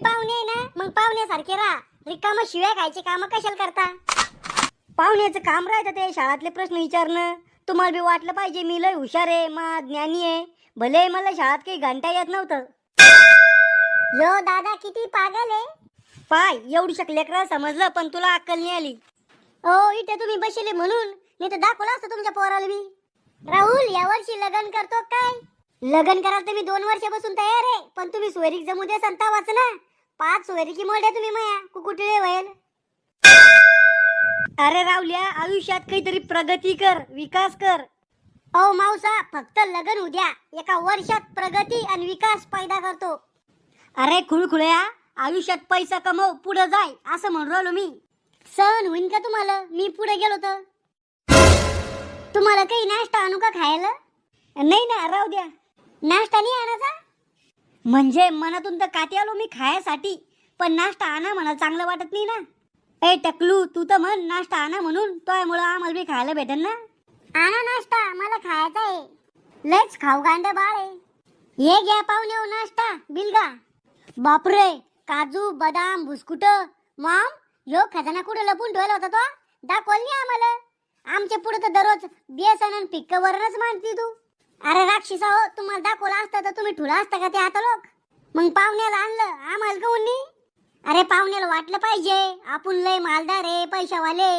पाहुणे आहे ना, मग पाहुण्यासारखे राहा. रिकामा शिव्या खायचे काम कशाला करता? पाहुण्याचं काम राहतं ते शाळातले प्रश्न विचारणं. तुम्हाला बी वाटलं पाहिजे मी लय हुशार आहे, मा ज्ञानी आहे. भले मला शाळात काही घंटा येत नव्हतं. यो दादा किती पागल आहे. पाय एवढी लेकरं समजलं, पण तुला अक्कल नाही आली. ओ इथे तुम्ही बसले म्हणून, नाही तर दाखवलं असतं तुमच्या पोराला मी. राहुल यावर्षी लग्न करतो काय? लग्न करायला तर मी 2 वर्षापासून तयार आहे, पण तुम्ही सोयरीक जमू द्या संता वाचना. 5 सोयरीकी मोड्या तुम्ही माया कुकुटले व्हायल. अरे राहुल्या, आयुष्यात काहीतरी प्रगती कर, विकास कर. ओ मावसा, फक्त लग्न उद्या, एका वर्षात प्रगती आणि विकास पैदा करतो. अरे खुळखुळ्या, आयुष्यात पैसा कमव, पुढे जाय असं म्हणून राहिलो मी. सहन होईन का तुम्हाला मी पुढे गेलो तर? तुम्हाला काही नाश्ता आणू का खायला? नाही ना, राहू द्या. नाश्ता नाही आणायचा म्हणजे मनातून तर काठी आलो मी खायसाठी, पण नाश्ता आणा म्हणाल चांगलं वाटत नाही ना. ए टकलू, तू तर म्हण नाश्ता आणा म्हणून, त्यामुळे आम्हाला बी खायला भेटेल ना. आणा नाश्ता, मला खायचा आहे. लयच खाऊ गांड बाळ आहे. हे घ्या पाहुणे हो नाश्ता, बिलगा. बापरे, काजू बदाम बुस्कुट. मॉम, ह्यो खजाना कुठे लपून ठेवला होता तो? दाखवल नाही आम्हाला. आमच्या पुढे तर दररोज बेसन आणि पिक्क वरणच मांडती तू. अरे राक्षसा हो, तुम्हाला दाखवला असतं तर तुम्ही ठुला असता का ते आता लोक? मग पाहुण्याला आणलं, आम्हाला काऊन नाही? अरे पाहुण्याला वाटलं पाहिजे आपण लय मालदार आहे, पैशावाले.